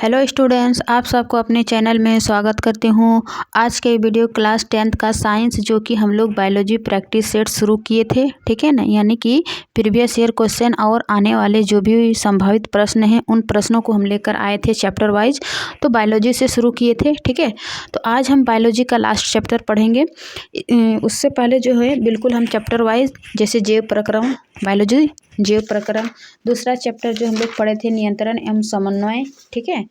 Hello students, आप सबको अपने चैनल में स्वागत करती हूँ। आज के वीडियो क्लास 10th का साइंस जो कि हम लोग बायोलॉजी प्रैक्टिस सेट शुरू किए थे, ठीक है ना। यानी कि प्रीवियस ईयर क्वेश्चन और आने वाले जो भी संभावित प्रश्न हैं उन प्रश्नों को हम लेकर आए थे चैप्टर वाइज। तो बायोलॉजी से शुरू किए थे, ठीक है। तो आज हम बायोलॉजी का लास्ट चैप्टर पढ़ेंगे। उससे पहले जो है बिल्कुल हम चैप्टर वाइज, जैसे जैव प्रक्रम, बायोलॉजी जैव प्रक्रम, दूसरा चैप्टर जो हम लोग पढ़े थे नियंत्रण एवं समन्वय, ठीक है।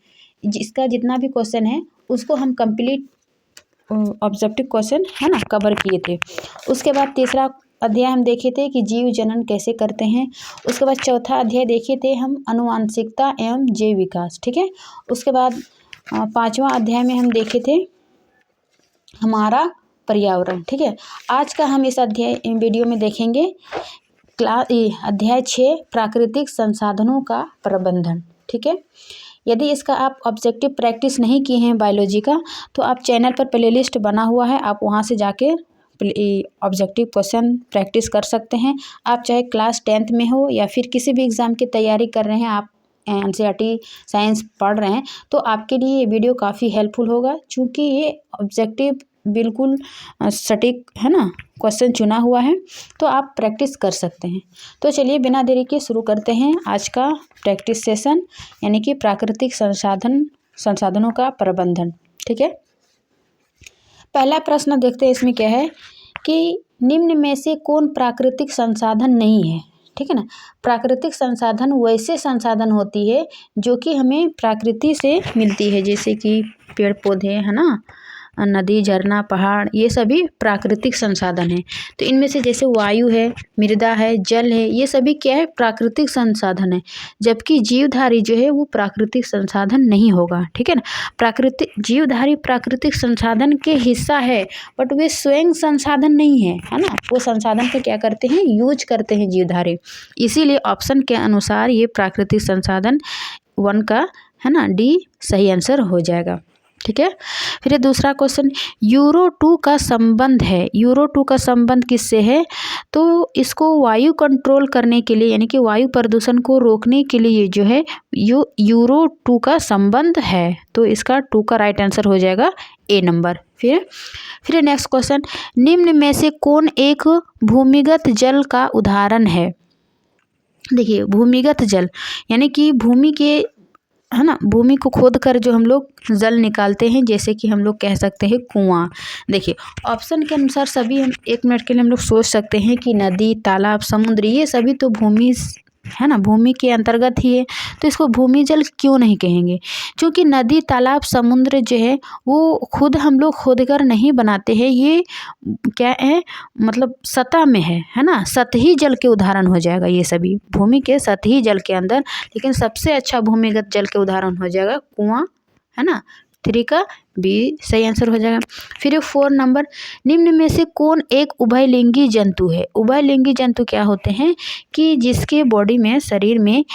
इसका जितना भी क्वेश्चन है उसको हम कंप्लीट ऑब्जेक्टिव क्वेश्चन है ना कवर किए थे। उसके बाद तीसरा अध्याय हम देखे थे कि जीव जनन कैसे करते हैं। उसके बाद चौथा अध्याय देखे थे हम आनुवांशिकता एवं जैव विकास, ठीक है। उसके बाद पांचवा अध्याय में हम देखे थे हमारा पर्यावरण, ठीक है। आज का हम इस अध्याय वीडियो में देखेंगे अध्याय 6 प्राकृतिक संसाधनों का प्रबंधन, ठीक है। यदि इसका आप ऑब्जेक्टिव प्रैक्टिस नहीं किए हैं बायोलॉजी का, तो आप चैनल पर प्लेलिस्ट बना हुआ है, आप वहां से जाके ऑब्जेक्टिव क्वेश्चन प्रैक्टिस कर सकते हैं। आप चाहे क्लास 10th में हो या फिर किसी भी एग्ज़ाम की तैयारी कर रहे हैं, आप एनसीईआरटी साइंस पढ़ रहे हैं, तो आपके लिए ये वीडियो काफ़ी हेल्पफुल होगा, क्योंकि ये ऑब्जेक्टिव बिल्कुल सटीक है ना क्वेश्चन चुना हुआ है, तो आप प्रैक्टिस कर सकते हैं। तो चलिए बिना देरी के शुरू करते हैं आज का प्रैक्टिस सेशन, यानी कि प्राकृतिक संसाधनों का प्रबंधन, ठीक है। पहला प्रश्न देखते हैं, इसमें क्या है कि निम्न में से कौन प्राकृतिक संसाधन नहीं है, ठीक है ना। प्राकृतिक संसाधन वैसे संसाधन होती है जो कि हमें प्रकृति से मिलती है, जैसे कि पेड़ पौधे है ना, नदी, झरना, पहाड़, ये सभी प्राकृतिक संसाधन हैं। तो इनमें से जैसे वायु है, मृदा है, जल है, ये सभी क्या है, प्राकृतिक संसाधन है। जबकि जीवधारी जो है वो प्राकृतिक संसाधन नहीं होगा, ठीक है ना। जीवधारी प्राकृतिक संसाधन के हिस्सा है, बट वे स्वयं संसाधन नहीं है, है ना। वो संसाधन का क्या करते हैं, यूज करते हैं जीवधारी। इसीलिए ऑप्शन के अनुसार ये प्राकृतिक संसाधन 1 का है ना, डी सही आंसर हो जाएगा, ठीक है। फिर दूसरा क्वेश्चन, यूरो 2 का संबंध है। यूरो 2 का संबंध किससे है, तो इसको वायु कंट्रोल करने के लिए, यानी कि वायु प्रदूषण को रोकने के लिए जो है यूरो 2 का संबंध है। तो इसका 2 का राइट आंसर हो जाएगा ए नंबर। फिर नेक्स्ट क्वेश्चन, निम्न में से कौन एक भूमिगत जल का उदाहरण है। देखिए, भूमिगत जल यानी कि भूमि के है ना, भूमि को खोद कर जो हम लोग जल निकालते हैं, जैसे कि हम लोग कह सकते हैं कुआं। देखिए, ऑप्शन के अनुसार सभी हम 1 मिनट के लिए हम लोग सोच सकते हैं कि नदी, तालाब, समुद्र, ये सभी तो भूमि है ना, भूमि के अंतर्गत ही है। तो इसको भूमि जल क्यों नहीं कहेंगे, क्योंकि नदी, तालाब, समुद्र जो है वो खुद हम लोग खोद कर नहीं बनाते हैं, ये क्या है, मतलब सतह में है ना, सतही जल के उदाहरण हो जाएगा ये सभी, भूमि के सतही जल के अंदर। लेकिन सबसे अच्छा भूमिगत जल के उदाहरण हो जाएगा कुआं, है ना। 3 का बी सही आंसर हो जाएगा। फिर 4 नंबर, निम्न में से कौन एक उभयलिंगी जंतु है। उभयलिंगी जंतु क्या होते हैं कि जिसके बॉडी में, शरीर में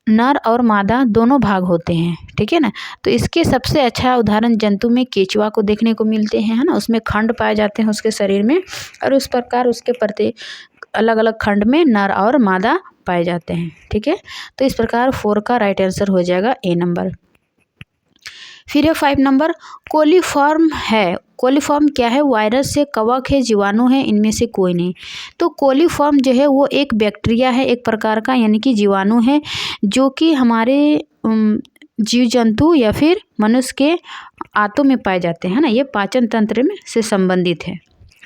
नर और मादा दोनों भाग होते हैं, ठीक है ना। तो इसके सबसे अच्छा उदाहरण जंतु में केचुआ को देखने को मिलते हैं, है ना। उसमें खंड पाए जाते हैं उसके शरीर में, और उस प्रकार उसके प्रति अलग अलग खंड में नर और मादा पाए जाते हैं, ठीक है। तो इस प्रकार 4 का राइट आंसर हो जाएगा ए नंबर। फिर 5 नंबर, कोलीफॉर्म है। कोलीफॉर्म क्या है, वायरस से, कवक है, जीवाणु है, इनमें से कोई नहीं। तो कोलीफॉर्म जो है वो एक बैक्टीरिया है, एक प्रकार का, यानी कि जीवाणु है, जो कि हमारे जीव जंतु या फिर मनुष्य के आंतों में पाए जाते हैं ना। ये पाचन तंत्र में से संबंधित है,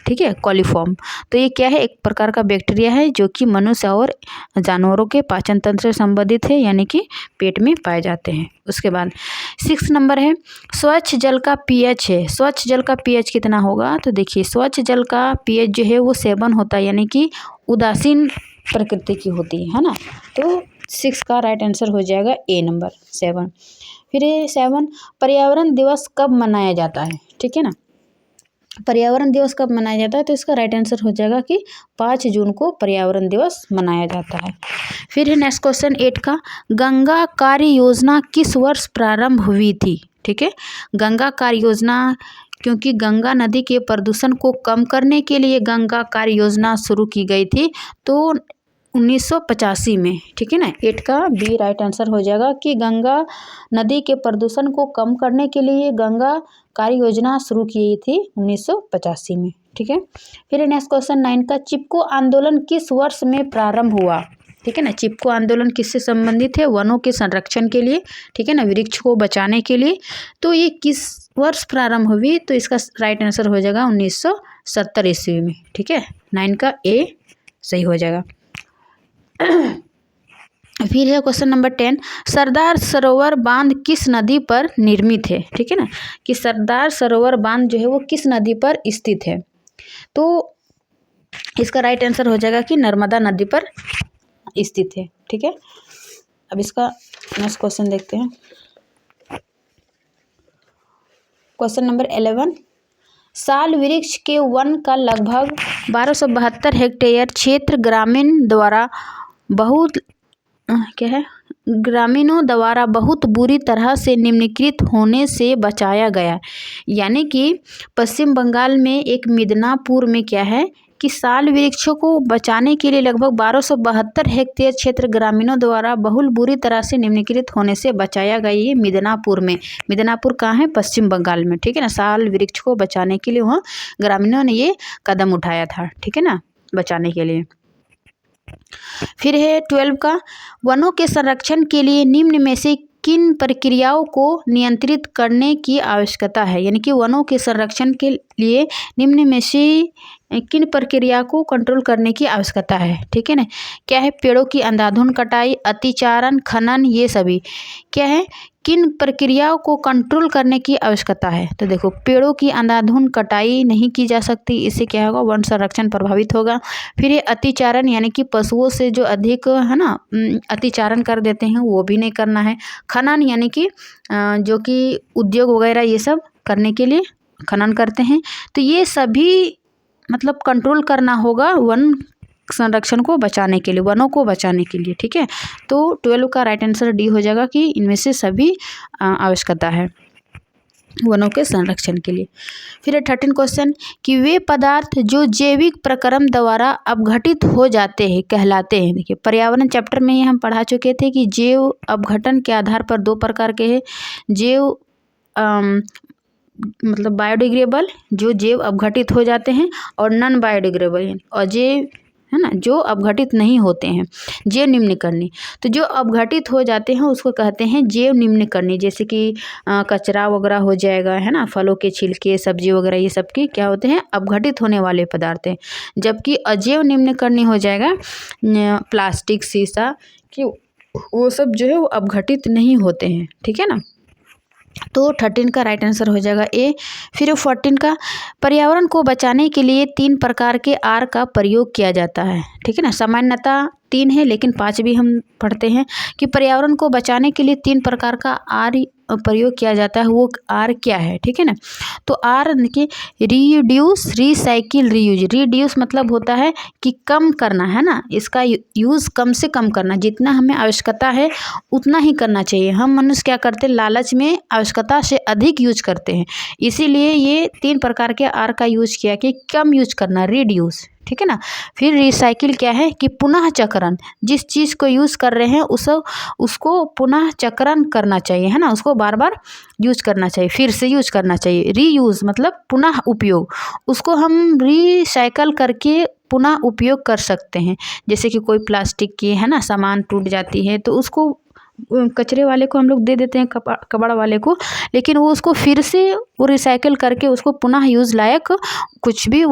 ठीक है, कोलीफॉर्म। तो ये क्या है, एक प्रकार का बैक्टीरिया है जो कि मनुष्य और जानवरों के पाचन तंत्र से संबंधित है, यानी कि पेट में पाए जाते हैं। उसके बाद 6 नंबर है, स्वच्छ जल का पीएच है। स्वच्छ जल का पीएच कितना होगा, तो देखिए स्वच्छ जल का पीएच जो है वो 7 होता है, यानी कि उदासीन प्रकृति की होती है ना। तो 6 का राइट आंसर हो जाएगा ए नंबर 7। फिर 7, पर्यावरण दिवस कब मनाया जाता है, ठीक है ना। पर्यावरण दिवस कब मनाया जाता है, तो इसका राइट आंसर हो जाएगा कि 5 जून को पर्यावरण दिवस मनाया जाता है। फिर है नेक्स्ट क्वेश्चन 8 का, गंगा कार्य योजना किस वर्ष प्रारंभ हुई थी, ठीक है। गंगा कार्य योजना, क्योंकि गंगा नदी के प्रदूषण को कम करने के लिए गंगा कार्य योजना शुरू की गई थी, तो 1985 में, ठीक है ना। 8 का बी राइट आंसर हो जाएगा कि गंगा नदी के प्रदूषण को कम करने के लिए गंगा कार्य योजना शुरू की थी 1985 में, ठीक है। फिर नेक्स्ट क्वेश्चन 9 का चिपको आंदोलन किस वर्ष में प्रारंभ हुआ, ठीक है ना। चिपको आंदोलन किससे संबंधित है, वनों के संरक्षण के लिए, ठीक है ना, वृक्ष को बचाने के लिए। तो ये किस वर्ष प्रारंभ हुई, तो इसका राइट आंसर हो जाएगा 1970 ईस्वी में, ठीक है। 9 का ए सही हो जाएगा। फिर है क्वेश्चन नंबर 10, सरदार सरोवर बांध किस नदी पर निर्मित है, ठीक है ना, कि सरदार सरोवर बांध जो है वो किस नदी पर स्थित है। तो इसका राइट आंसर हो जाएगा कि नर्मदा नदी पर स्थित है, ठीक है। अब इसका नेक्स्ट क्वेश्चन देखते हैं। क्वेश्चन नंबर 11, साल वृक्ष के वन का लगभग 1272 हेक्टेयर क्षेत्र ग्रामीणों द्वारा बहुत बुरी तरह से निम्नलिखित होने से बचाया गया। यानी कि पश्चिम बंगाल में एक मिदनापुर में क्या है कि साल वृक्षों को बचाने के लिए लगभग 1272 हेक्टेयर क्षेत्र ग्रामीणों द्वारा बहुत बुरी तरह से निम्नलिखित होने से बचाया गया। ये मिदनापुर में, मिदनापुर कहाँ है, पश्चिम बंगाल में, ठीक है ना। साल वृक्ष को बचाने के लिए वहाँ ग्रामीणों ने ये कदम उठाया था, ठीक है ना, बचाने के लिए। फिर है 12 का, वनों के संरक्षण के लिए निम्न में से किन प्रक्रियाओं को नियंत्रित करने की आवश्यकता है। यानी कि वनों के संरक्षण के लिए निम्न में से किन प्रक्रिया को कंट्रोल करने की आवश्यकता है, ठीक है ना। क्या है, पेड़ों की अंधाधुंध कटाई, अतिचारण, खनन, ये सभी क्या है, किन प्रक्रियाओं को कंट्रोल करने की आवश्यकता है। तो देखो, पेड़ों की अंधाधुंध कटाई नहीं की जा सकती, इससे क्या होगा, वन संरक्षण प्रभावित होगा। फिर ये अतिचारण यानी कि पशुओं से जो अधिक है ना अतिचारण कर देते हैं, वो भी नहीं करना है। खनन यानी कि जो कि उद्योग वगैरह ये सब करने के लिए खनन करते हैं, तो ये सभी मतलब कंट्रोल करना होगा वन संरक्षण को बचाने के लिए, वनों को बचाने के लिए, ठीक है। तो 12 का राइट आंसर डी हो जाएगा कि इनमें से सभी आवश्यकता है वनों के संरक्षण के लिए। फिर 13 क्वेश्चन कि वे पदार्थ जो जैविक प्रक्रम द्वारा अपघटित हो जाते हैं कहलाते हैं। देखिए, पर्यावरण चैप्टर में ये हम पढ़ा चुके थे कि जैव अपघटन के आधार पर 2 प्रकार के हैं, जैव मतलब बायोडिग्रेडेबल जो जैव अपघटित हो जाते हैं, और नॉन बायोडिग्रेडेबल और जैव है ना जो अपघटित नहीं होते हैं, जैव निम्नकर्णी। तो जो अपघटित हो जाते हैं उसको कहते हैं जैव निम्नकर्णी, जैसे कि कचरा वगैरह हो जाएगा है ना, फलों के छिलके, सब्जी वगैरह, ये सब के क्या होते हैं, अपघटित होने वाले पदार्थ हैं। जबकि अजैव निम्नकर्णी हो जाएगा प्लास्टिक, शीशा, कि वो सब जो है वो अपघटित नहीं होते हैं, ठीक है ना। तो 13 का राइट आंसर हो जाएगा ए। फिर 14 का, पर्यावरण को बचाने के लिए 3 प्रकार के आर का प्रयोग किया जाता है, ठीक है ना। सामान्यतः 3 है लेकिन 5 भी हम पढ़ते हैं कि पर्यावरण को बचाने के लिए 3 प्रकार का आर प्रयोग किया जाता है। वो आर क्या है, ठीक है ना। तो आर देखिए, रीड्यूस, रिसाइकिल, रीयूज। रीड्यूस मतलब होता है कि कम करना है ना, इसका यूज़ कम से कम करना, जितना हमें आवश्यकता है उतना ही करना चाहिए। हम मनुष्य क्या करते हैं, लालच में आवश्यकता से अधिक यूज करते हैं, इसीलिए ये 3 प्रकार के आर का यूज किया कि कम यूज करना, रीड्यूस, ठीक है ना। फिर रिसाइकिल क्या है कि पुनः चक्रण, जिस चीज़ को यूज़ कर रहे हैं उसको पुनः चक्रण करना चाहिए है ना, उसको बार बार यूज करना चाहिए, फिर से यूज करना चाहिए। रीयूज़ मतलब पुनः उपयोग, उसको हम रिसाइकल करके पुनः उपयोग कर सकते हैं। जैसे कि कोई प्लास्टिक की है ना सामान टूट जाती है तो उसको कचरे वाले को हम लोग दे देते हैं, कबाड़ वाले को, लेकिन वो उसको फिर से वो रिसाइकिल करके उसको पुनः यूज़ लायक कुछ भी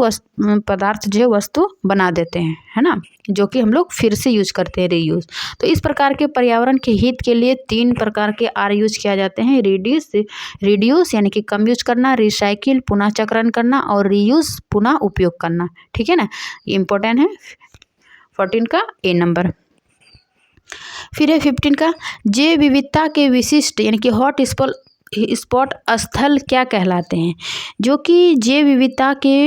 पदार्थ जो है वस्तु बना देते हैं है ना, जो कि हम लोग फिर से यूज करते हैं, रीयूज़। तो इस प्रकार के पर्यावरण के हित के लिए 3 प्रकार के आर यूज किया जाते हैं, रिड्यूस यानी कि कम यूज करना, रिसाइकिल पुनः चक्रण करना, और रीयूज़ पुनः उपयोग करना, ठीक है ना। ये इम्पोर्टेंट है 14 का ए नंबर। फिर है 15 का, जैव विविधता के विशिष्ट यानी कि हॉट स्पॉट स्थल क्या कहलाते हैं। जो कि जैव विविधता के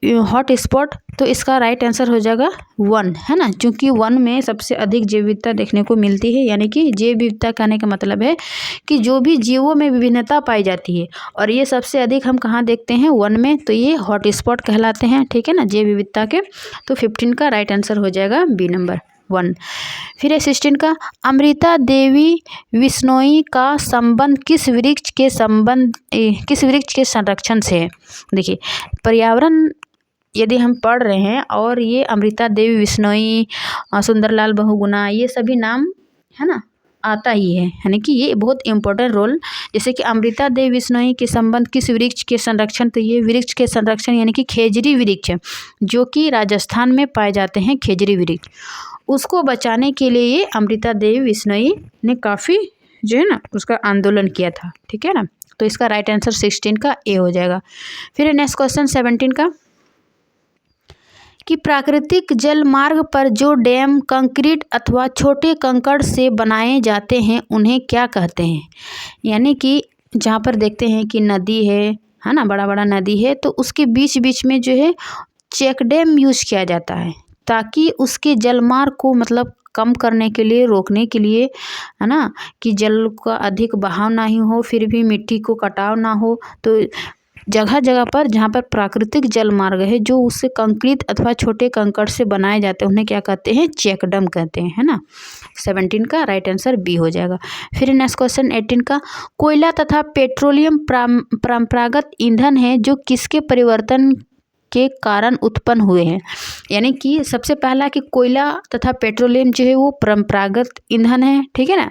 हॉट स्पॉट, तो इसका राइट आंसर हो जाएगा वन है ना, क्योंकि वन में सबसे अधिक जैव विविधता देखने को मिलती है। यानी कि जैव विविधता कहने का मतलब है कि जो भी जीवों में विभिन्नता पाई जाती है, और ये सबसे अधिक हम कहाँ देखते हैं, वन में, तो ये हॉट स्पॉट कहलाते हैं, ठीक है ना, जैव विविधता के। तो 15 का राइट आंसर हो जाएगा बी नंबर। 1। फिर है 16 का, अमृता देवी विश्नोई का संबंध किस वृक्ष के संरक्षण से है। देखिए पर्यावरण यदि हम पढ़ रहे हैं और ये अमृता देवी विश्नोई, सुंदरलाल बहुगुणा, ये सभी नाम है ना आता ही है, यानी कि ये बहुत इंपॉर्टेंट रोल। जैसे कि अमृता देवी विश्नोई के संबंध किस वृक्ष के संरक्षण, तो ये वृक्ष के संरक्षण यानी कि खेजरी वृक्ष है, जो कि राजस्थान में पाए जाते हैं खेजरी वृक्ष, उसको बचाने के लिए ये अमृता देवी विश्नोई ने काफ़ी जो है ना उसका आंदोलन किया था। ठीक है ना, तो इसका राइट आंसर 16 का ए हो जाएगा। फिर नेक्स्ट क्वेश्चन 17 का, कि प्राकृतिक जल मार्ग पर जो डैम कंक्रीट अथवा छोटे कंकड़ से बनाए जाते हैं उन्हें क्या कहते हैं। यानी कि जहाँ पर देखते हैं कि नदी है ना, बड़ा बड़ा नदी है, तो उसके बीच बीच में जो है चेक डैम यूज किया जाता है, ताकि उसके जलमार्ग को मतलब कम करने के लिए, रोकने के लिए, है ना, कि जल का अधिक बहाव ना ही हो, फिर भी मिट्टी को कटाव ना हो। तो जगह जगह पर जहाँ पर प्राकृतिक जल मार्ग है जो उससे कंक्रीट अथवा छोटे कंकड़ से बनाए जाते हैं उन्हें क्या कहते हैं, चेक डैम कहते हैं, है ना। 17 का राइट आंसर बी हो जाएगा। फिर नेक्स्ट क्वेश्चन 18 का, कोयला तथा पेट्रोलियम परंपरागत ईंधन है जो किसके परिवर्तन के कारण उत्पन्न हुए हैं। यानी कि सबसे पहला कि कोयला तथा पेट्रोलियम जो है वो परंपरागत ईंधन है। ठीक है ना,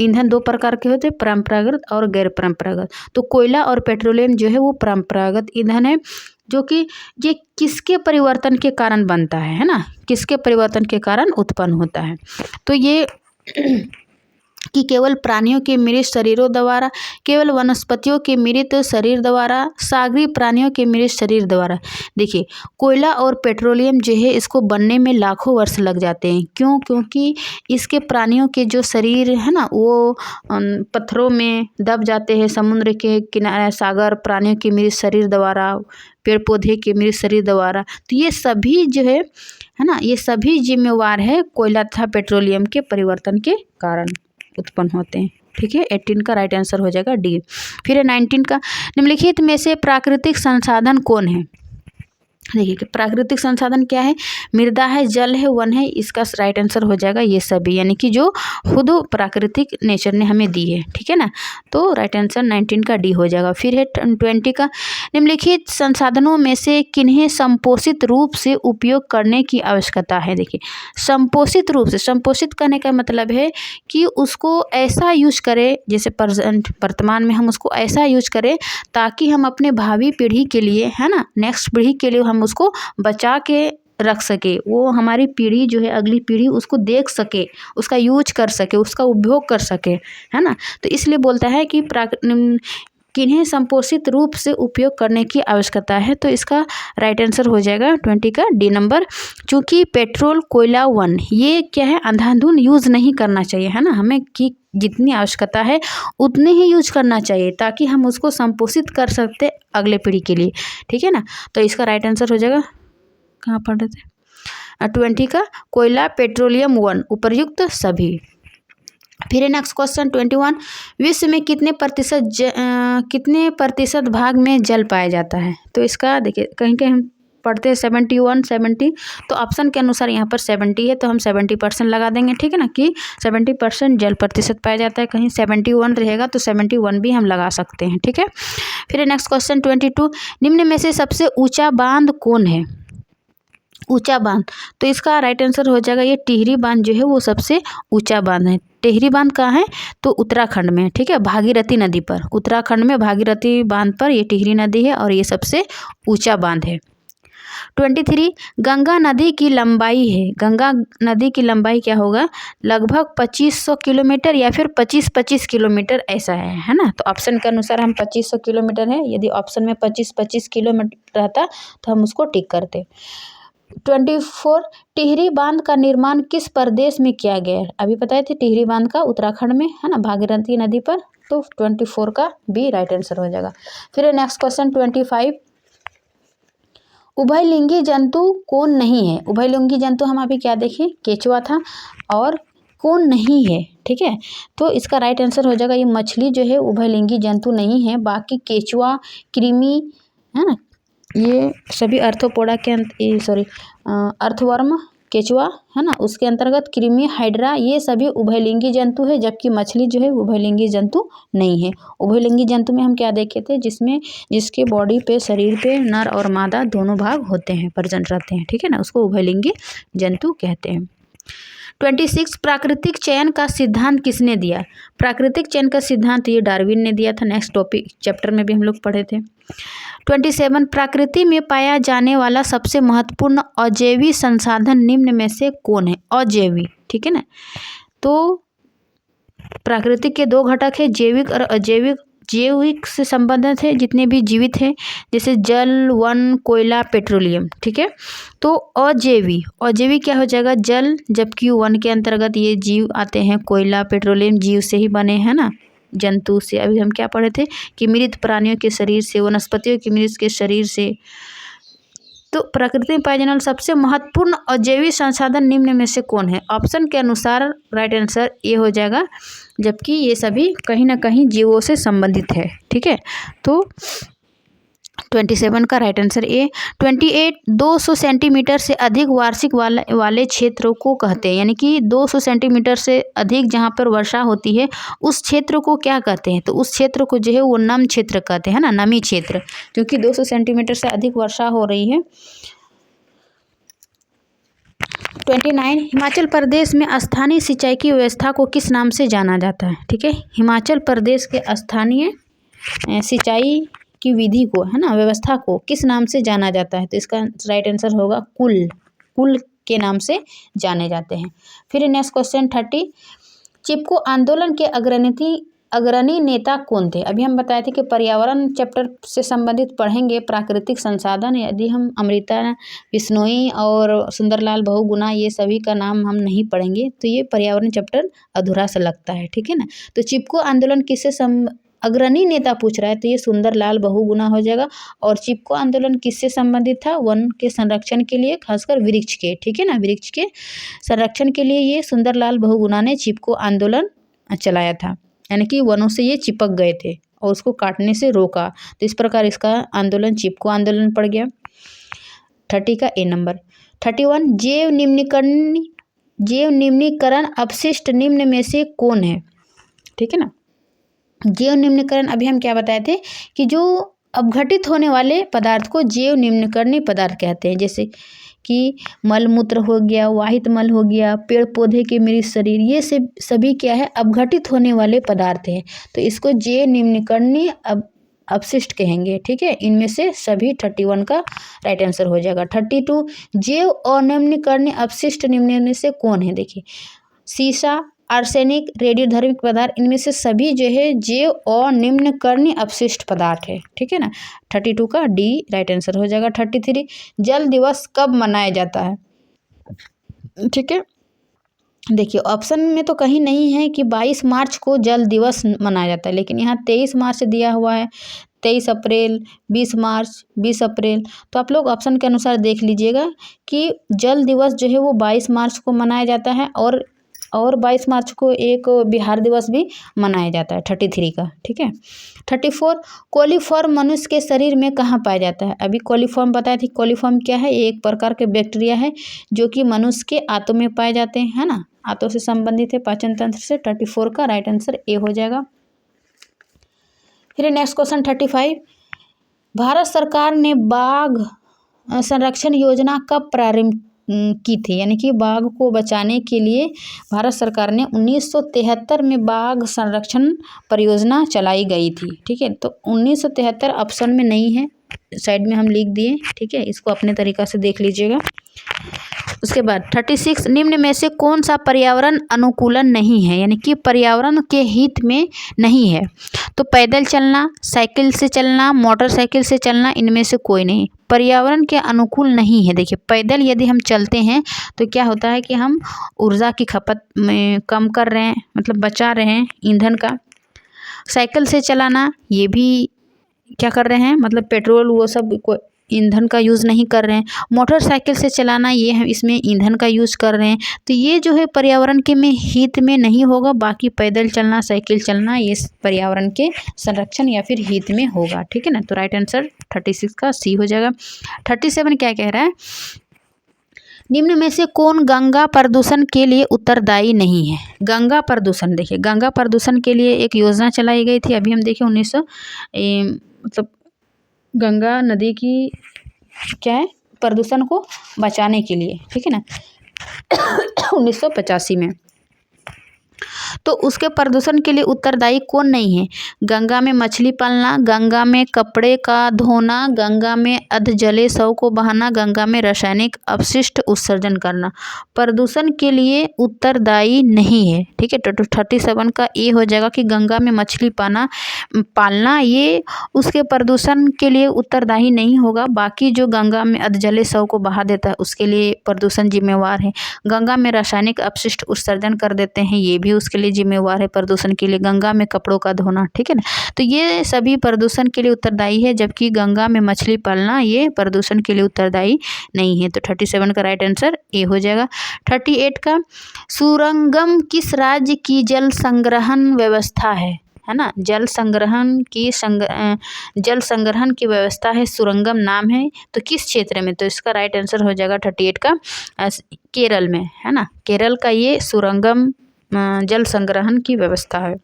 ईंधन दो प्रकार के होते हैं, परंपरागत और गैर परंपरागत। तो कोयला और पेट्रोलियम जो है वो परंपरागत ईंधन है, जो कि ये किसके परिवर्तन के कारण बनता है ना, किसके परिवर्तन के कारण उत्पन्न होता है। तो ये कि केवल प्राणियों के मृत शरीरों द्वारा, केवल वनस्पतियों के मृत शरीर द्वारा, सागरीय प्राणियों के मृत शरीर द्वारा। देखिए कोयला और पेट्रोलियम जो है इसको बनने में लाखों वर्ष लग जाते हैं। क्यों? क्योंकि इसके प्राणियों के जो शरीर है ना वो पत्थरों में दब जाते हैं, समुद्र के किनारे, सागर प्राणियों के मृत शरीर द्वारा, पेड़ पौधे के मृत शरीर द्वारा। तो ये सभी जो है ना, ये सभी जिम्मेवार है कोयला तथा पेट्रोलियम के परिवर्तन के कारण उत्पन्न होते हैं। ठीक है, 18 का राइट आंसर हो जाएगा डी। फिर है 19 का, निम्नलिखित में से प्राकृतिक संसाधन कौन है। देखिए कि प्राकृतिक संसाधन क्या है, मृदा है, जल है, वन है, इसका राइट आंसर हो जाएगा ये सभी, यानी कि जो खुद प्राकृतिक नेचर ने हमें दी है। ठीक है ना, तो राइट आंसर 19 का डी हो जाएगा। फिर है 20 का, निम्नलिखित संसाधनों में से किन्हें संपोषित रूप से उपयोग करने की आवश्यकता है। देखिए संपोषित रूप से, संपोषित करने का मतलब है कि उसको ऐसा यूज करें, जैसे वर्तमान में हम उसको ऐसा यूज करें ताकि हम अपने भावी पीढ़ी के लिए, है ना, नेक्स्ट पीढ़ी के लिए हम उसको बचा के रख सके, वो हमारी पीढ़ी जो है, अगली पीढ़ी उसको देख सके, उसका यूज कर सके, उसका उपभोग कर सके, है ना। तो इसलिए बोलता है कि किन्हें संपोषित रूप से उपयोग करने की आवश्यकता है। तो इसका राइट आंसर हो जाएगा 20 का डी नंबर। चूँकि पेट्रोल, कोयला, वन ये क्या है, अंधाधुंध यूज़ नहीं करना चाहिए, है ना, हमें कि जितनी आवश्यकता है उतने ही यूज करना चाहिए, ताकि हम उसको संपोषित कर सकते अगले पीढ़ी के लिए। ठीक है ना, तो इसका राइट आंसर हो जाएगा, कहाँ पढ़ रहे थे, 20 का कोयला, पेट्रोलियम, वन, उपर्युक्त सभी। फिर नेक्स्ट क्वेश्चन 21, विश्व में कितने प्रतिशत भाग में जल पाया जाता है। तो इसका देखिए कहीं कहीं हम पढ़ते हैं 71, 70, तो ऑप्शन के अनुसार यहाँ पर 70 है, तो हम 70% लगा देंगे। ठीक है ना, कि 70% जल प्रतिशत पाया जाता है। कहीं 71 रहेगा तो 71 भी हम लगा सकते हैं। ठीक है, फिर नेक्स्ट क्वेश्चन 22, निम्न में से सबसे ऊंचा बांध कौन है। ऊंचा बांध, तो इसका राइट आंसर हो जाएगा ये टिहरी बांध जो है वो सबसे ऊंचा बांध है। टिहरी बांध कहाँ है, तो उत्तराखंड में। ठीक है, भागीरथी नदी पर, उत्तराखंड में भागीरथी बांध पर ये टिहरी नदी है और ये सबसे ऊंचा बांध है। 23, गंगा नदी की लंबाई है, गंगा नदी की लंबाई क्या होगा, लगभग 2500 किलोमीटर या फिर 25-25 किलोमीटर ऐसा है ना। तो ऑप्शन के अनुसार हम 2500 किलोमीटर है, यदि ऑप्शन में 25-25 किलोमीटर रहता तो हम उसको टिक करते। 24, टिहरी बांध का निर्माण किस प्रदेश में किया गया है। अभी बताए थे टिहरी बांध का उत्तराखंड में, है ना, भागीरथी नदी पर। तो 24 का बी राइट आंसर हो जाएगा। फिर नेक्स्ट क्वेश्चन 25, उभयलिंगी जंतु कौन नहीं है। उभयलिंगी जंतु हम अभी क्या देखें, केचुआ था, और कौन नहीं है। ठीक है, तो इसका राइट आंसर हो जाएगा ये मछली जो है उभयलिंगी जंतु नहीं है, बाकी केचुआ, कृमि, है ना, ये सभी अर्थोपोडा के अर्थवर्म केचुआ है ना, उसके अंतर्गत कृमि, हाइड्रा, ये सभी उभयलिंगी जंतु है, जबकि मछली जो है उभयलिंगी जंतु नहीं है। उभयलिंगी जंतु में हम क्या देखे थे, जिसके बॉडी पे, शरीर पे नर और मादा दोनों भाग होते हैं, प्रजनन रहते हैं, ठीक है ना, उसको उभयलिंगी जंतु कहते हैं। 26 प्राकृतिक चयन का सिद्धांत किसने दिया? प्राकृतिक चयन का सिद्धांत ये डार्विन ने दिया था। नेक्स्ट टॉपिक चैप्टर में भी हम लोग पढ़े थे। 27 प्रकृति में पाया जाने वाला सबसे महत्वपूर्ण अजैवी संसाधन निम्न में से कौन है? अजैवी, ठीक है ना। तो प्राकृतिक के दो घटक है, जैविक और अजैविक। जैविक से संबंधित है जितने भी जीवित हैं, जैसे जल, वन, कोयला, पेट्रोलियम, ठीक है। तो अजैवी क्या हो जाएगा? जल, जबकि वन के अंतर्गत ये जीव आते हैं, कोयला, पेट्रोलियम जीव से ही बने हैं ना, जंतु से। अभी हम क्या पढ़े थे कि मृत प्राणियों के शरीर से, वनस्पतियों के मृत के शरीर से। तो प्रकृति में पाए जाने वाले सबसे महत्वपूर्ण अजैविक संसाधन निम्न में से कौन है? ऑप्शन के अनुसार राइट आंसर ए हो जाएगा, जबकि ये सभी कहीं ना कहीं जीवों से संबंधित है, ठीक है। तो 27 का राइट आंसर ए। 28 200 सेंटीमीटर से अधिक वार्षिक वाले क्षेत्रों को कहते हैं, यानी कि 200 सेंटीमीटर से अधिक जहाँ पर वर्षा होती है उस क्षेत्र को क्या कहते हैं? तो उस क्षेत्र को जो है वो नम क्षेत्र कहते हैं ना, नमी क्षेत्र, क्योंकि 200 सेंटीमीटर से अधिक वर्षा हो रही है। 29 हिमाचल प्रदेश में स्थानीय सिंचाई की व्यवस्था को किस नाम से जाना जाता है? ठीक है, हिमाचल प्रदेश के स्थानीय सिंचाई की विधि को, है ना, व्यवस्था को किस नाम से जाना जाता है? तो इसका राइट आंसर होगा कुल के नाम से जाने जाते हैं। फिर नेक्स्ट क्वेश्चन 30, चिपको आंदोलन के अग्रणी नेता कौन थे? अभी हम बताए थे कि पर्यावरण चैप्टर से संबंधित पढ़ेंगे, प्राकृतिक संसाधन, यदि हम अमृता बिश्नोई और सुंदरलाल बहुगुणा ये सभी का नाम हम नहीं पढ़ेंगे तो ये पर्यावरण चैप्टर अधूरा सा लगता है, ठीक है ना। तो चिपको आंदोलन किससे अग्रणी नेता पूछ रहा है तो ये सुंदरलाल बहुगुणा हो जाएगा। और चिपको आंदोलन किससे संबंधित था? वन के संरक्षण के लिए, खासकर वृक्ष के, ठीक है ना, वृक्ष के संरक्षण के लिए ये सुंदरलाल बहुगुणा ने चिपको आंदोलन चलाया था, यानी कि वनों से ये चिपक गए थे और उसको काटने से रोका, तो इस प्रकार इसका आंदोलन चिपको आंदोलन पड़ गया। 30 का ए नंबर। 31 जैव निम्नीकरण अपशिष्ट निम्न में से कौन है? ठीक है ना, जैव निम्नीकरण अभी हम क्या बताए थे कि जो अपघटित होने वाले पदार्थ को जैव निम्नीकरणीय पदार्थ कहते हैं, जैसे कि मल मूत्र हो गया, वाहित मल हो गया, पेड़ पौधे के मृत शरीर, ये सभी क्या है? अपघटित होने वाले पदार्थ हैं, तो इसको जैव निम्नीकरणीय अपशिष्ट कहेंगे, ठीक है। इनमें से सभी 31 का राइट आंसर हो जाएगा। 32 जैव अनिम्नीकरणीय अपशिष्ट निम्न में से कौन है? देखिए, सीसा, आर्सेनिक, रेडियोधर्मिक पदार्थ, इनमें से सभी जो है जैव अनिम्नीकरणीय अपशिष्ट पदार्थ है, ठीक है ना। 32 का डी राइट आंसर हो जाएगा। 33 जल दिवस कब मनाया जाता है? ठीक है, देखिए ऑप्शन में तो कहीं नहीं है कि 22 मार्च को जल दिवस मनाया जाता है, लेकिन यहाँ 23 मार्च दिया हुआ है, 23 अप्रैल, 20 मार्च, 20 अप्रैल, तो आप लोग ऑप्शन के अनुसार देख लीजिएगा कि जल दिवस जो है वो 22 मार्च को मनाया जाता है और 22 मार्च को एक बिहार दिवस भी मनाया जाता है, 33 का, ठीक है। 34 कोलीफॉर्म मनुष्य के शरीर में कहाँ पाया जाता है? अभी कोलीफॉर्म बताया थी, कोलीफॉर्म क्या है? ये एक प्रकार के बैक्टीरिया है जो कि मनुष्य के आंतों में पाए जाते हैं, है ना, आंतों से संबंधित है, पाचन तंत्र से। 34 का राइट आंसर ए हो जाएगा। फिर नेक्स्ट क्वेश्चन 35, भारत सरकार ने बाघ संरक्षण योजना कब प्रारंभ की थी? यानी कि बाघ को बचाने के लिए भारत सरकार ने 1973 में बाघ संरक्षण परियोजना चलाई गई थी, ठीक है। तो 1973 ऑप्शन में नहीं है, साइड में हम लिख दिए, ठीक है, इसको अपने तरीका से देख लीजिएगा। उसके बाद 36 निम्न में से कौन सा पर्यावरण अनुकूलन नहीं है, यानी कि पर्यावरण के हित में नहीं है? तो पैदल चलना, साइकिल से चलना, मोटरसाइकिल से चलना, इनमें से कोई नहीं पर्यावरण के अनुकूल नहीं है। देखिए, पैदल यदि हम चलते हैं तो क्या होता है कि हम ऊर्जा की खपत में कम कर रहे हैं, मतलब बचा रहे हैं ईंधन का। साइकिल से चलाना, ये भी क्या कर रहे हैं, मतलब पेट्रोल वो सब ईंधन का यूज़ नहीं कर रहे हैं। मोटरसाइकिल से चलाना, ये हम इसमें ईंधन का यूज़ कर रहे हैं, तो ये जो है पर्यावरण के में हित में नहीं होगा। बाकी पैदल चलना, साइकिल चलना, ये पर्यावरण के संरक्षण या फिर हित में होगा, ठीक है ना। तो राइट आंसर 36 का सी हो जाएगा। 37 क्या कह रहा है? निम्न में से कौन गंगा प्रदूषण के लिए उत्तरदायी नहीं है? गंगा प्रदूषण, देखिए गंगा प्रदूषण के लिए एक योजना चलाई गई थी, अभी हम देखें 1900 मतलब गंगा नदी की क्या है, प्रदूषण को बचाने के लिए, ठीक है ना 1985 में। तो उसके प्रदूषण के लिए उत्तरदायी कौन नहीं है? गंगा में मछली पालना, गंगा में कपड़े का धोना, गंगा में अधजले शव को बहाना, गंगा में रासायनिक अपशिष्ट उत्सर्जन करना प्रदूषण के लिए उत्तरदायी नहीं है, ठीक है। तो 37 का ए हो जाएगा कि गंगा में मछली पालना ये उसके प्रदूषण के लिए उत्तरदायी नहीं होगा। बाकी जो गंगा में अधजले शव को बहा देता है उसके लिए प्रदूषण जिम्मेवार है। गंगा में रासायनिक अपशिष्ट उत्सर्जन कर देते हैं, ये भी उसके लिए जिम्मेवार है प्रदूषण के लिए। गंगा में कपड़ों का धोना, ठीक है ना, तो ये सभी प्रदूषण के लिए उत्तरदायी है, जबकि गंगा में मछली पालना ये प्रदूषण के लिए उत्तरदायी नहीं है। तो 37 का राइट आंसर ए हो जाएगा। 38 का सुरंगम किस राज्य की जल संग्रहण व्यवस्था है ना, जल संग्रहण की व्यवस्था है, सुरंगम नाम है, तो किस क्षेत्र में? तो इसका राइट आंसर हो जाएगा 38 का केरल में, है ना, केरल का ये सुरंगम जल संग्रहण की व्यवस्था है।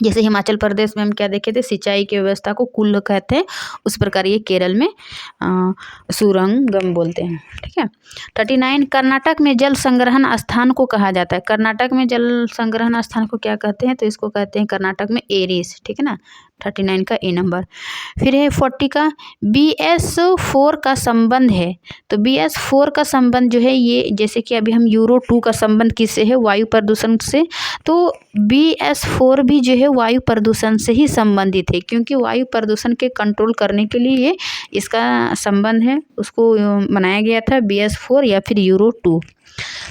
जैसे हिमाचल प्रदेश में हम क्या देखे थे, सिंचाई की व्यवस्था को कुल्ल कहते हैं, उस प्रकार ये केरल में सुरंगम बोलते हैं, ठीक है। 39 कर्नाटक में जल संग्रहण स्थान को कहा जाता है। कर्नाटक में जल संग्रहण स्थान को क्या कहते हैं? तो इसको कहते हैं कर्नाटक में एरीज, ठीक है ना, 39 का ए नंबर। फिर है 40 का BS4 का संबंध है। तो BS4 का संबंध जो है ये, जैसे कि अभी हम यूरो 2 का संबंध किससे है? वायु प्रदूषण से। तो BS4 भी जो है वायु प्रदूषण से ही संबंधित है, क्योंकि वायु प्रदूषण के कंट्रोल करने के लिए इसका संबंध है, उसको बनाया गया था BS4 या फिर यूरो 2।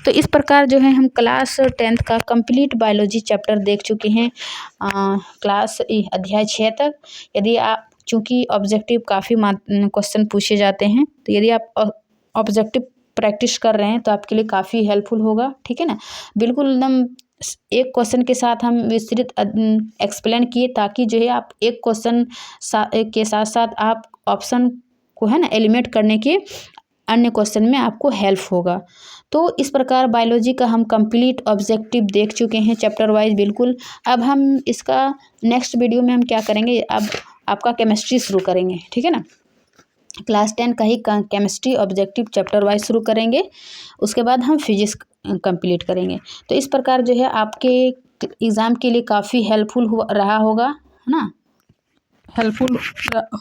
तो इस प्रकार जो है हम क्लास 10th का कंप्लीट बायोलॉजी चैप्टर देख चुके हैं, क्लास अध्याय 6 तक। यदि आप, चूँकि ऑब्जेक्टिव काफ़ी क्वेश्चन पूछे जाते हैं, तो यदि आप ऑब्जेक्टिव प्रैक्टिस कर रहे हैं तो आपके लिए काफ़ी हेल्पफुल होगा, ठीक है ना। बिल्कुल एकदम एक क्वेश्चन के साथ हम विस्तृत एक्सप्लेन किए, ताकि जो है आप एक क्वेश्चन के साथ साथ आप ऑप्शन को है ना एलिमिनेट करने के अन्य क्वेश्चन में आपको हेल्प होगा। तो इस प्रकार बायोलॉजी का हम कंप्लीट ऑब्जेक्टिव देख चुके हैं चैप्टर वाइज बिल्कुल। अब हम इसका नेक्स्ट वीडियो में हम क्या करेंगे, अब आपका केमिस्ट्री शुरू करेंगे, ठीक है ना। क्लास 10 का ही केमिस्ट्री ऑब्जेक्टिव चैप्टर वाइज शुरू करेंगे, उसके बाद हम फिजिक्स कंप्लीट करेंगे। तो इस प्रकार जो है आपके एग्ज़ाम के लिए काफ़ी हेल्पफुल रहा होगा, है ना, हेल्पफुल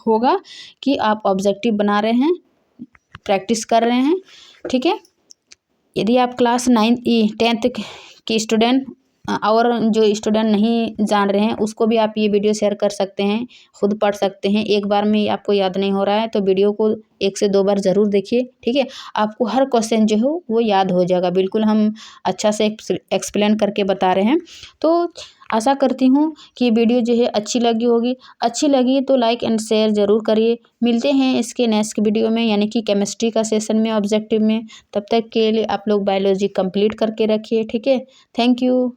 होगा कि आप ऑब्जेक्टिव बना रहे हैं, प्रैक्टिस कर रहे हैं, ठीक है। यदि आप क्लास 10th के स्टूडेंट और जो स्टूडेंट नहीं जान रहे हैं उसको भी आप ये वीडियो शेयर कर सकते हैं, खुद पढ़ सकते हैं। एक बार में आपको याद नहीं हो रहा है तो वीडियो को 1 से 2 बार ज़रूर देखिए, ठीक है। आपको हर क्वेश्चन जो हो वो याद हो जाएगा, बिल्कुल हम अच्छा से एक्सप्लेन करके बता रहे हैं। तो आशा करती हूँ कि वीडियो जो है अच्छी लगी होगी। अच्छी लगी तो लाइक एंड शेयर ज़रूर करिए। मिलते हैं इसके नेक्स्ट वीडियो में, यानी कि केमिस्ट्री का सेशन में, ऑब्जेक्टिव में। तब तक के लिए आप लोग बायोलॉजी कंप्लीट करके रखिए, ठीक है। Thank you.